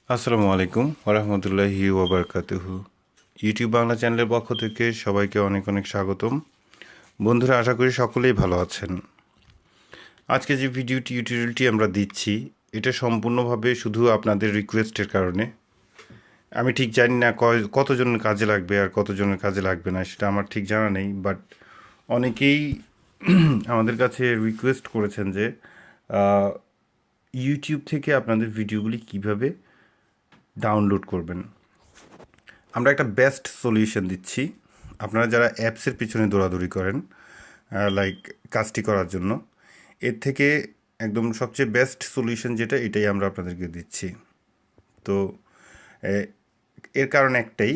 আসসালামু আলাইকুম ওরহমতুল্লাহি ওবরকাতুহু। ইউটিউব বাংলা চ্যানেলের পক্ষ থেকে সবাইকে অনেক অনেক স্বাগতম। বন্ধুরা, আশা করি সকলেই ভালো আছেন। আজকে যে টিউটোরিয়ালটি আমরা দিচ্ছি, এটা সম্পূর্ণভাবে শুধু আপনাদের রিকোয়েস্টের কারণে। আমি ঠিক জানি না কতজনের কাজে লাগবে আর কতজনের কাজে লাগবে না, সেটা আমার ঠিক জানা নেই। বাট অনেকেই আমাদের কাছে রিকোয়েস্ট করেছেন যে ইউটিউব থেকে আপনাদের ভিডিওগুলি কিভাবে ডাউনলোড করবেন। আমরা একটা বেস্ট সলিউশন দিচ্ছি। আপনারা যারা অ্যাপসের পিছনে দৌড়াদৌড়ি করেন লাইক কাজটি করার জন্য, এর থেকে একদম সবচেয়ে বেস্ট সলিউশন যেটা, এটাই আমরা আপনাদেরকে দিচ্ছি। তো এর কারণ একটাই,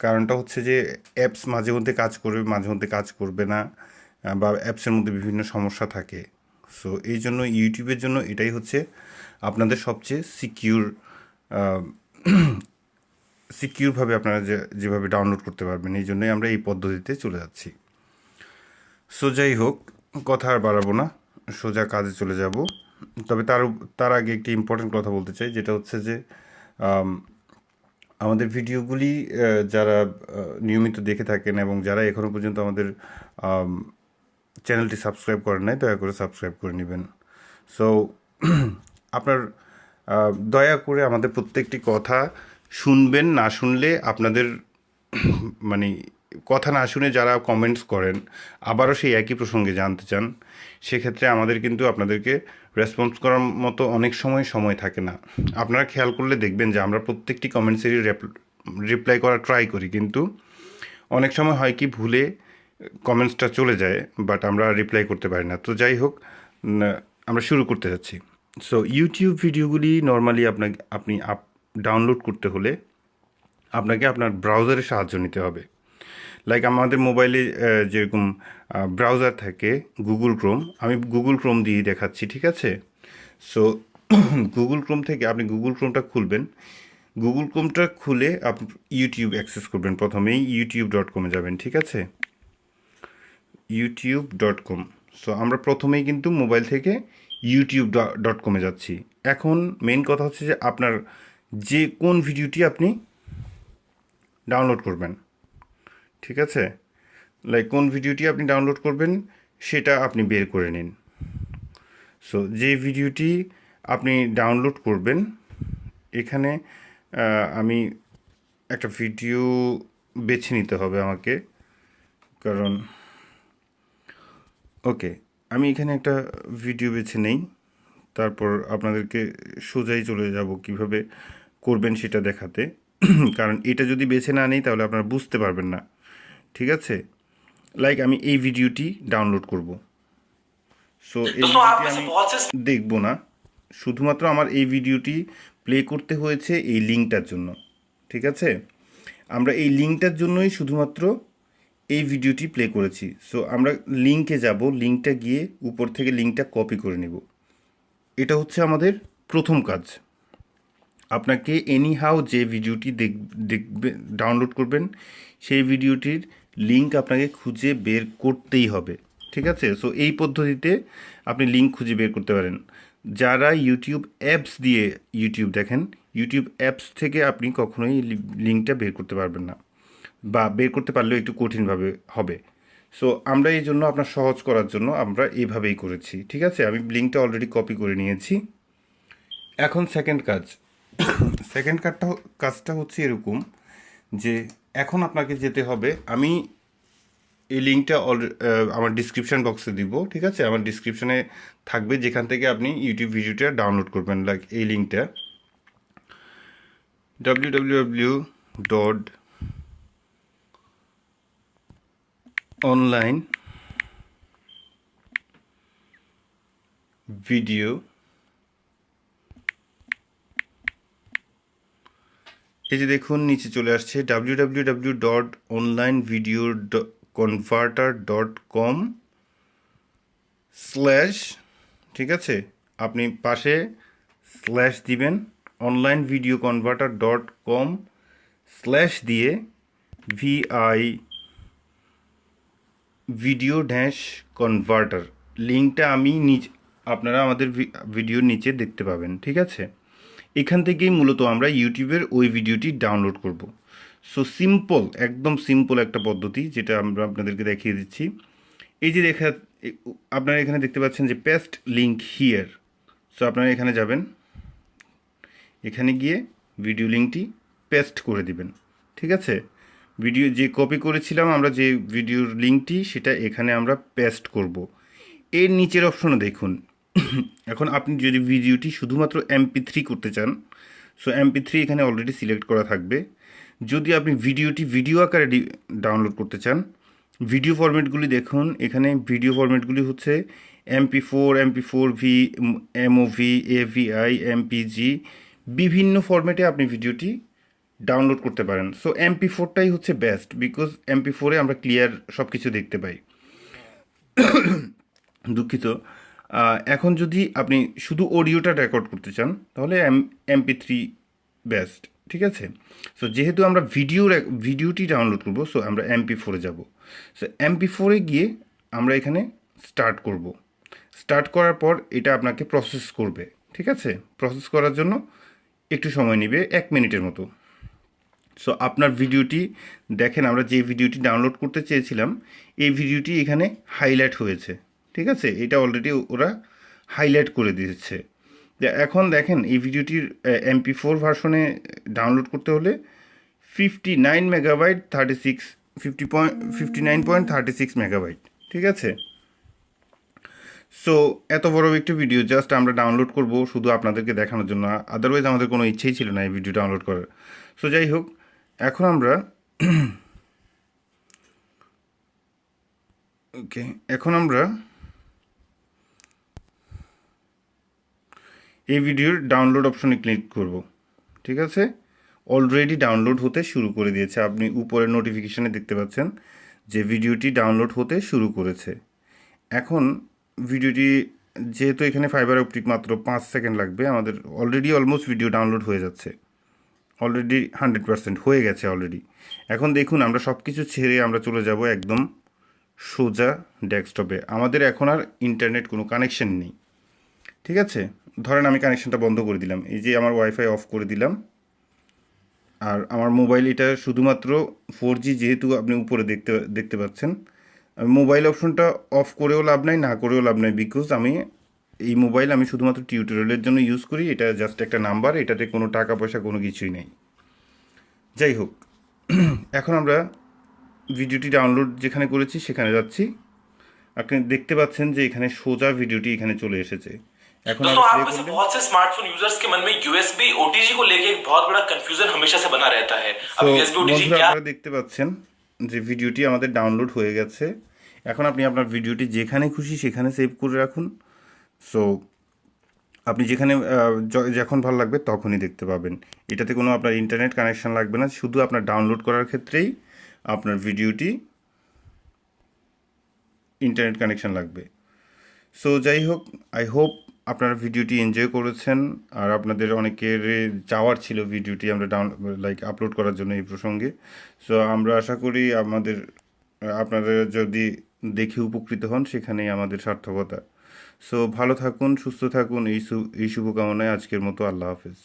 কারণটা হচ্ছে যে অ্যাপস মাঝে মধ্যে কাজ করবে, মাঝে মধ্যে কাজ করবে না, বা অ্যাপসের মধ্যে বিভিন্ন সমস্যা থাকে। সো এই জন্য ইউটিউবের জন্য এটাই হচ্ছে আপনাদের সবচেয়ে সিকিউরভাবে আপনারা যেভাবে ডাউনলোড করতে পারবেন। এই জন্যই আমরা এই পদ্ধতিতে চলে যাচ্ছি। সো যাই হোক, কথা আর বাড়াবো না, সোজা কাজে চলে যাব। তবে তার আগে একটি ইম্পর্টেন্ট কথা বলতে চাই, যেটা হচ্ছে যে আমাদের ভিডিওগুলি যারা নিয়মিত দেখে থাকেন এবং যারা এখনও পর্যন্ত আমাদের চ্যানেলটি সাবস্ক্রাইব করেন নাই, দয়া করে সাবস্ক্রাইব করে নেবেন। সো আপনার দয়া করে আমাদের প্রত্যেকটি কথা শুনবেন। না শুনলে আপনাদের মানে কথা না শুনে যারা কমেন্টস করেন, আবারও সেই একই প্রসঙ্গে জানতে চান, সেক্ষেত্রে আমাদের কিন্তু আপনাদেরকে রেসপন্স করার মতো অনেক সময় থাকে না। আপনারা খেয়াল করলে দেখবেন যে আমরা প্রত্যেকটি কমেন্টসেরই রিপ্লাই করার ট্রাই করি, কিন্তু অনেক সময় হয় কি, ভুলে কমেন্টসটা চলে যায়, বাট আমরা রিপ্লাই করতে পারি না। তো যাই হোক, আমরা শুরু করতে যাচ্ছি। সো ইউটিউব ভিডিওগুলি নর্মালি আপনি ডাউনলোড করতে হলে আপনাকে আপনার ব্রাউজারের সাহায্য নিতে হবে। লাইক আমাদের মোবাইলে যেরকম ব্রাউজার থাকে গুগল ক্রোম, আমি গুগল ক্রোম দিয়ে দেখাচ্ছি, ঠিক আছে? সো গুগল ক্রোম থেকে আপনি গুগল ক্রোমটা খুলবেন। গুগল ক্রোমটা খুলে আপনি ইউটিউব অ্যাক্সেস করবেন। প্রথমেই youtube.com-এ যাবেন, ঠিক আছে? youtube.com। সো আমরা প্রথমেই কিন্তু মোবাইল থেকে youtube.com-এ যাচ্ছি। এখন মেইন কথা হচ্ছে যে আপনার যে কোন ভিডিওটি আপনি ডাউনলোড করবেন, ঠিক আছে? লাইক কোন ভিডিওটি আপনি ডাউনলোড করবেন সেটা আপনি বের করে নিন। সো যে ভিডিওটি আপনি ডাউনলোড করবেন, এখানে আমি একটা ভিডিও বেছে নিতে হবে আমাকে, কারণ ওকে, আমি এখানে একটা ভিডিও বেছে নেই, তারপর আপনাদেরকে সোজাই চলে যাব কিভাবে করবেন সেটা দেখাতে। কারণ এটা যদি বেছে না নিই তাহলে আপনারা বুঝতে পারবেন না, ঠিক আছে? লাইক আমি এই ভিডিওটি ডাউনলোড করব। সো এই ভিডিওটি আমি দেখব না, শুধুমাত্র আমার এই ভিডিওটি প্লে করতে হয়েছে এই লিঙ্কটার জন্য, ঠিক আছে? আমরা এই লিঙ্কটার জন্যই শুধুমাত্র এই ভিডিওটি প্লে করেছি। সো আমরা লিঙ্কে যাব, লিঙ্কটা গিয়ে উপর থেকে লিঙ্কটা কপি করে নেব। এটা হচ্ছে আমাদের প্রথম কাজ। আপনাকে এনিহাউ যে ভিডিওটি দেখবে ডাউনলোড করবেন, সেই ভিডিওটির লিঙ্ক আপনাকে খুঁজে বের করতেই হবে, ঠিক আছে? সো এই পদ্ধতিতে আপনি লিঙ্ক খুঁজে বের করতে পারেন। যারা ইউটিউব অ্যাপস দিয়ে ইউটিউব দেখেন, ইউটিউব অ্যাপস থেকে আপনি কখনোই লিঙ্কটা বের করতে পারবেন না, বা বের করতে পারলেও একটু কঠিনভাবে হবে। সো আমরা এই জন্য আপনার সহজ করার জন্য আমরা এইভাবেই করেছি, ঠিক আছে? আমি লিঙ্কটা অলরেডি কপি করে নিয়েছি। এখন সেকেন্ড কাজটা হচ্ছে এরকম যে এখন আপনাকে যেতে হবে, আমি এই লিঙ্কটা আমার ডিসক্রিপশান বক্সে দিব, ঠিক আছে? আমার ডিসক্রিপশানে থাকবে, যেখান থেকে আপনি ইউটিউব ভিডিওটা ডাউনলোড করবেন। লাইক এই লিঙ্কটা www.onlinevideo, এই যে দেখুন নিচে চলে আসছে www.onlinevideoconverter.com/, ঠিক আছে? আপনি পাশে স্ল্যাশ দিবেন, onlinevideoconverter.com/ দিয়ে VI ভিডিও ড্যাশ কনভার্টার লিঙ্কটা আমি আপনারা আমাদের ভিডিওর নিচে দেখতে পাবেন, ঠিক আছে? এখান থেকেই মূলত আমরা ইউটিউবের ওই ভিডিওটি ডাউনলোড করব। সো সিম্পল, একদম সিম্পল একটা পদ্ধতি যেটা আমরা আপনাদেরকে দেখিয়ে দিচ্ছি। এই যে আপনারা এখানে দেখতে পাচ্ছেন যে পেস্ট লিঙ্ক হিয়ার। সো আপনারা এখানে যাবেন, এখানে গিয়ে ভিডিও লিঙ্কটি পেস্ট করে দিবেন। ঠিক আছে, ভিডিও যে কপি করেছিলাম আমরা যে ভিডিওর লিঙ্কটি, সেটা এখানে আমরা পেস্ট করব। এর নিচের অপশনে দেখুন এখন আপনি যদি ভিডিওটি শুধুমাত্র MP3 করতে চান, সো MP3 এখানে অলরেডি সিলেক্ট করা থাকবে। যদি আপনি ভিডিওটি ভিডিও আকারে ডাউনলোড করতে চান, ভিডিও ফরম্যাটগুলি দেখুন। এখানে ভিডিও ফরম্যাটগুলি হচ্ছে MP4, MP4V, MOV, AVI, MPG, বিভিন্ন ফরম্যাটে আপনি ভিডিওটি ডাউনলোড করতে পারেন। সো MP4টাই হচ্ছে বেস্ট, বিকজ MP4-এ আমরা ক্লিয়ার সব কিছু দেখতে পাই। দুঃখিত। এখন যদি আপনি শুধু অডিওটা রেকর্ড করতে চান, তাহলে MP3 বেস্ট। ঠিক আছে, সো যেহেতু আমরা ভিডিওটি ডাউনলোড করব, সো আমরা MP4-এ যাব। সো MP4-এ গিয়ে আমরা এখানে স্টার্ট করব। স্টার্ট করার পর এটা আপনাকে প্রসেস করবে। ঠিক আছে, প্রসেস করার জন্য একটু সময় নেবে, 1 মিনিটের মতো। সো আপনার ভিডিওটি দেখেন, আমরা যে ভিডিওটি ডাউনলোড করতে চেয়েছিলাম এই ভিডিওটি এখানে হাইলাইট হয়েছে। ঠিক আছে, এটা অলরেডি ওরা হাইলাইট করে দিয়েছে। এখন দেখেন এই ভিডিওটির MP4 ভার্সনে ডাউনলোড করতে হলে 59 মেগাবাইট 59.36 মেগাবাইট। ঠিক আছে, সো এত বড় একটি ভিডিও জাস্ট আমরা ডাউনলোড করব শুধু আপনাদেরকে দেখানোর জন্য, আদারওয়াইজ আমাদের কোনো ইচ্ছেই ছিল না এই ভিডিও ডাউনলোড করার। সো যাই হোক, এখন আমরা এখন আমরা এই ভিডিওর ডাউনলোড অপশনে ক্লিক করব। ঠিক আছে, অলরেডি ডাউনলোড হতে শুরু করে দিয়েছে। আপনি উপরের নোটিফিকেশানে দেখতে পাচ্ছেন যে ভিডিওটি ডাউনলোড হতে শুরু করেছে। এখন ভিডিওটি যেহেতু এখানে ফাইবার অপটিক মাত্র 5 সেকেন্ড লাগবে, আমাদের অলরেডি অলমোস্ট ভিডিও ডাউনলোড হয়ে যাচ্ছে। অলরেডি 100% হয়ে গেছে অলরেডি। এখন দেখুন, আমরা সব কিছু ছেড়ে আমরা চলে যাব একদম সোজা ডেস্কটপে। আমাদের এখন আর ইন্টারনেট কোনো কানেকশন নেই। ঠিক আছে, ধরেন আমি কানেকশনটা বন্ধ করে দিলাম, এই যে আমার ওয়াইফাই অফ করে দিলাম। আর আমার মোবাইল এটা শুধুমাত্র 4G, যেহেতু আপনি উপরে দেখতে পাচ্ছেন। মোবাইল অপশনটা অফ করেও লাভ নাই, না করেও লাভ নাই, বিকজ এই মোবাইল আমি শুধুমাত্র টিউটোরিয়ালের জন্য ইউজ করি। এটা জাস্ট একটা নাম্বার, এটাতে কোনো টাকা পয়সা কোনো কিছুই নেই। যাই হোক, এখন আমরা ভিডিওটি ডাউনলোড যেখানে করেছি সেখানে যাচ্ছি। আপনি দেখতে পাচ্ছেন যে এখানে সোজা ভিডিওটি এখানে চলে এসেছে। এখন दोस्तों, आप में से बहुत से स्मार्टफोन यूजर्स के मन में USB OTG को लेके एक बहुत बड़ा कंफ्यूजन हमेशा से बना रहता है। अब USB OTG বন্ধুরা, क्या? আপনারা দেখতে পাচ্ছেন যে ভিডিওটি আমাদের ডাউনলোড হয়ে গেছে। এখন আপনি আপনার ভিডিওটি যেখানে খুশি সেখানে সেভ করে রাখুন। সো আপনি যেখানে যখন ভালো লাগবে তখনই দেখতে পাবেন। এটাতে কোনো আপনার ইন্টারনেট কানেকশন লাগবে না, শুধু আপনার ডাউনলোড করার ক্ষেত্রেই আপনার ভিডিওটি ইন্টারনেট কানেকশন লাগবে। সো যাই হোক, আই হোপ আপনারা ভিডিওটি এনজয় করেছেন। আর আপনাদের অনেকের চাওয়ার ছিল ভিডিওটি আমরা আপলোড করার জন্য এই প্রসঙ্গে। সো আমরা আশা করি আপনারা যদি দেখে উপকৃত হন, সেখানেই আমাদের সার্থকতা। সো ভালো থাকুন, সুস্থ থাকুন, এই শুভকামনায় আজকের মতো আল্লাহ হাফেজ।